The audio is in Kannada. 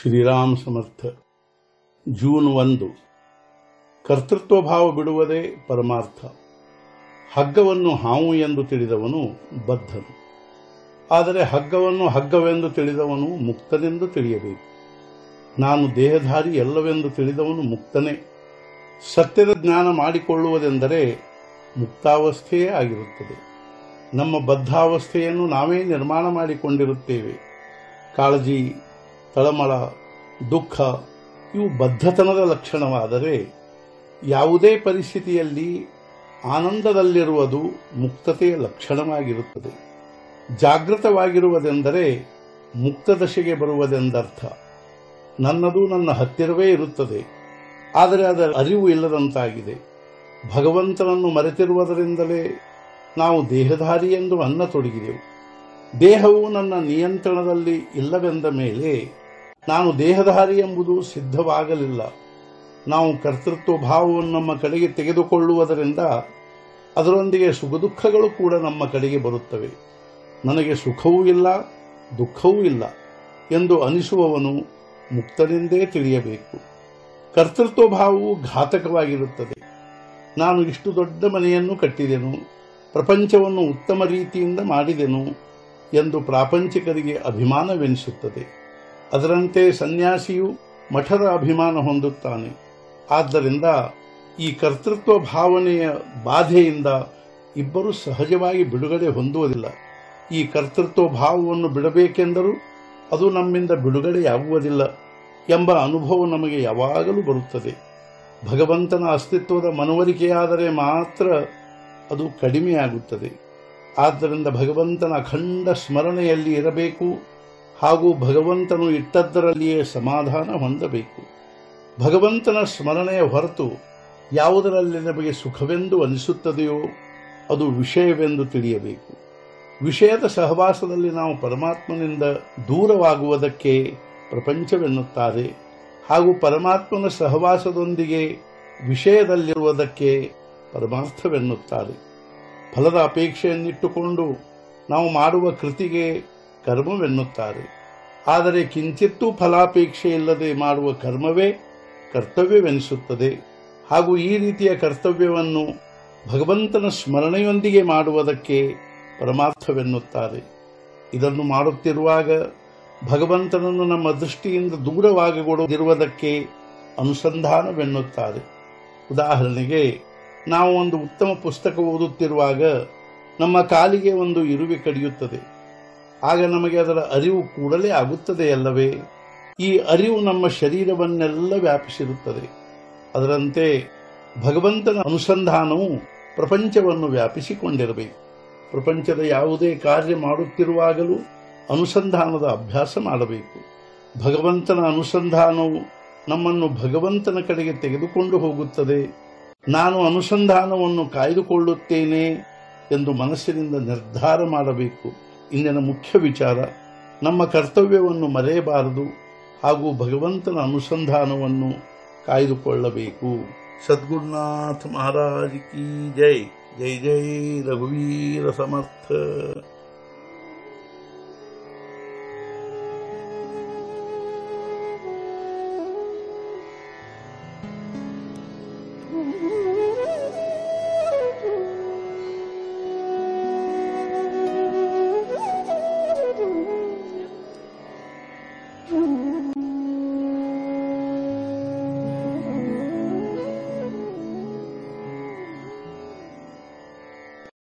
ಶ್ರೀರಾಮ ಸಮರ್ಥ. ಜೂನ್ 1. ಕರ್ತೃತ್ವ ಭಾವ ಬಿಡುವುದೇ ಪರಮಾರ್ಥ. ಹಗ್ಗವನ್ನು ಹಾವು ಎಂದು ತಿಳಿದವನು ಬದ್ಧನು, ಆದರೆ ಹಗ್ಗವನ್ನು ಹಗ್ಗವೆಂದು ತಿಳಿದವನು ಮುಕ್ತನೆಂದು ತಿಳಿಯಬೇಕು. ನಾನು ದೇಹಧಾರಿ ಎಲ್ಲವೆಂದು ತಿಳಿದವನು ಮುಕ್ತನೇ. ಸತ್ಯದ ಜ್ಞಾನ ಮಾಡಿಕೊಳ್ಳುವುದೆಂದರೆ ಮುಕ್ತಾವಸ್ಥೆಯೇ ಆಗಿರುತ್ತದೆ. ನಮ್ಮ ಬದ್ಧಾವಸ್ಥೆಯನ್ನು ನಾವೇ ನಿರ್ಮಾಣ ಮಾಡಿಕೊಂಡಿರುತ್ತೇವೆ. ಕಾಳಜಿ, ತಳಮಳ, ದುಃಖ ಇವು ಬದ್ಧತನದ ಲಕ್ಷಣವಾದರೆ, ಯಾವುದೇ ಪರಿಸ್ಥಿತಿಯಲ್ಲಿ ಆನಂದದಲ್ಲಿರುವುದು ಮುಕ್ತತೆಯ ಲಕ್ಷಣವಾಗಿರುತ್ತದೆ. ಜಾಗೃತವಾಗಿರುವುದೆಂದರೆ ಮುಕ್ತದಶೆಗೆ ಬರುವುದೆಂದರ್ಥ. ನನ್ನದು ನನ್ನ ಹತ್ತಿರವೇ ಇರುತ್ತದೆ, ಆದರೆ ಅದರ ಅರಿವು ಇಲ್ಲದಂತಾಗಿದೆ. ಭಗವಂತನನ್ನು ಮರೆತಿರುವುದರಿಂದಲೇ ನಾವು ದೇಹಧಾರಿ ಎಂದು ಅನ್ನತೊಡಗಿದೆವು. ದೇಹವು ನನ್ನ ನಿಯಂತ್ರಣದಲ್ಲಿ ಇಲ್ಲವೆಂದ ಮೇಲೆ ನಾನು ದೇಹಧಾರಿ ಎಂಬುದು ಸಿದ್ಧವಾಗಲಿಲ್ಲ. ನಾವು ಕರ್ತೃತ್ವ ಭಾವವನ್ನು ನಮ್ಮ ಕಡೆಗೆ ತೆಗೆದುಕೊಳ್ಳುವುದರಿಂದ ಅದರೊಂದಿಗೆ ಸುಖ ದುಃಖಗಳು ಕೂಡ ನಮ್ಮ ಕಡೆಗೆ ಬರುತ್ತವೆ. ನನಗೆ ಸುಖವೂ ಇಲ್ಲ, ದುಃಖವೂ ಇಲ್ಲ ಎಂದು ಅನಿಸುವವನು ಮುಕ್ತನೆಂದೇ ತಿಳಿಯಬೇಕು. ಕರ್ತೃತ್ವ ಭಾವವು ಘಾತಕವಾಗಿರುತ್ತದೆ. ನಾನು ಇಷ್ಟು ದೊಡ್ಡ ಮನೆಯನ್ನು ಕಟ್ಟಿದೆನು, ಪ್ರಪಂಚವನ್ನು ಉತ್ತಮ ರೀತಿಯಿಂದ ಮಾಡಿದೆನು ಎಂದು ಪ್ರಾಪಂಚಿಕರಿಗೆ ಅಭಿಮಾನವೆನಿಸುತ್ತದೆ. ಅದರಂತೆ ಸನ್ಯಾಸಿಯು ಮಠದ ಅಭಿಮಾನ ಹೊಂದುತ್ತಾನೆ. ಆದ್ದರಿಂದ ಈ ಕರ್ತೃತ್ವ ಭಾವನೆಯ ಬಾಧೆಯಿಂದ ಇಬ್ಬರು ಸಹಜವಾಗಿ ಬಿಡುಗಡೆ ಹೊಂದುವುದಿಲ್ಲ. ಈ ಕರ್ತೃತ್ವ ಭಾವವನ್ನು ಬಿಡಬೇಕೆಂದರೂ ಅದು ನಮ್ಮಿಂದ ಬಿಡುಗಡೆಯಾಗುವುದಿಲ್ಲ ಎಂಬ ಅನುಭವ ನಮಗೆ ಯಾವಾಗಲೂ ಬರುತ್ತದೆ. ಭಗವಂತನ ಅಸ್ತಿತ್ವದ ಮನವರಿಕೆಯಾದರೆ ಮಾತ್ರ ಅದು ಕಡಿಮೆಯಾಗುತ್ತದೆ. ಆದ್ದರಿಂದ ಭಗವಂತನ ಅಖಂಡ ಸ್ಮರಣೆಯಲ್ಲಿ ಇರಬೇಕು ಹಾಗೂ ಭಗವಂತನು ಇಟ್ಟದ್ದರಲ್ಲಿಯೇ ಸಮಾಧಾನ ಹೊಂದಬೇಕು. ಭಗವಂತನ ಸ್ಮರಣೆಯ ಹೊರತು ಯಾವುದರಲ್ಲಿ ನಮಗೆ ಸುಖವೆಂದು ಅನಿಸುತ್ತದೆಯೋ ಅದು ವಿಷಯವೆಂದು ತಿಳಿಯಬೇಕು. ವಿಷಯದ ಸಹವಾಸದಲ್ಲಿ ನಾವು ಪರಮಾತ್ಮನಿಂದ ದೂರವಾಗುವುದಕ್ಕೆ ಪ್ರಪಂಚವೆನ್ನುತ್ತಾರೆ, ಹಾಗೂ ಪರಮಾತ್ಮನ ಸಹವಾಸದೊಂದಿಗೆ ವಿಷಯದಲ್ಲಿರುವುದಕ್ಕೆ ಪರಮಾರ್ಥವೆನ್ನುತ್ತಾರೆ. ಫಲದ ಅಪೇಕ್ಷೆಯನ್ನಿಟ್ಟುಕೊಂಡು ನಾವು ಮಾಡುವ ಕೃತಿಗೆ ಕರ್ಮವೆನ್ನುತ್ತಾರೆ. ಆದರೆ ಕಿಂಚಿತ್ತೂ ಫಲಾಪೇಕ್ಷೆ ಇಲ್ಲದೆ ಮಾಡುವ ಕರ್ಮವೇ ಕರ್ತವ್ಯವೆನಿಸುತ್ತದೆ. ಹಾಗೂ ಈ ರೀತಿಯ ಕರ್ತವ್ಯವನ್ನು ಭಗವಂತನ ಸ್ಮರಣೆಯೊಂದಿಗೆ ಮಾಡುವುದಕ್ಕೆ ಪರಮಾರ್ಥವೆನ್ನುತ್ತಾರೆ. ಇದನ್ನು ಮಾಡುತ್ತಿರುವಾಗ ಭಗವಂತನನ್ನು ನಮ್ಮ ದೃಷ್ಟಿಯಿಂದ ದೂರವಾಗಿರುವುದಕ್ಕೆ ಅನುಸಂಧಾನವೆನ್ನುತ್ತಾರೆ. ಉದಾಹರಣೆಗೆ, ನಾವು ಒಂದು ಉತ್ತಮ ಪುಸ್ತಕ ಓದುತ್ತಿರುವಾಗ ನಮ್ಮ ಕಾಲಿಗೆ ಒಂದು ಇರುವೆ ಕಡಿಯುತ್ತದೆ. ಆಗ ನಮಗೆ ಅದರ ಅರಿವು ಕೂಡಲೇ ಆಗುತ್ತದೆಯಲ್ಲವೇ? ಈ ಅರಿವು ನಮ್ಮ ಶರೀರವನ್ನೆಲ್ಲ ವ್ಯಾಪಿಸಿರುತ್ತದೆ. ಅದರಂತೆ ಭಗವಂತನ ಅನುಸಂಧಾನವು ಪ್ರಪಂಚವನ್ನು ವ್ಯಾಪಿಸಿಕೊಂಡಿರಬೇಕು. ಪ್ರಪಂಚದ ಯಾವುದೇ ಕಾರ್ಯ ಮಾಡುತ್ತಿರುವಾಗಲೂ ಅನುಸಂಧಾನದ ಅಭ್ಯಾಸ ಮಾಡಬೇಕು. ಭಗವಂತನ ಅನುಸಂಧಾನವು ನಮ್ಮನ್ನು ಭಗವಂತನ ಕಡೆಗೆ ತೆಗೆದುಕೊಂಡು ಹೋಗುತ್ತದೆ. ನಾನು ಅನುಸಂಧಾನವನ್ನು ಕಾಯ್ದುಕೊಳ್ಳುತ್ತೇನೆ ಎಂದು ಮನಸ್ಸಿನಿಂದ ನಿರ್ಧಾರ ಮಾಡಬೇಕು. ಇಂದಿನ ಮುಖ್ಯ ವಿಚಾರ, ನಮ್ಮ ಕರ್ತವ್ಯವನ್ನು ಮರೆಯಬಾರದು ಹಾಗೂ ಭಗವಂತನ ಅನುಸಂಧಾನವನ್ನು ಕಾಯ್ದುಕೊಳ್ಳಬೇಕು. ಸದ್ಗುರುನಾಥ ಮಹಾರಾಜ್ ಕಿ ಜೈ. ಜೈ ಜೈ ರಘುವೀರ ಸಮರ್ಥ. Mm-hmm.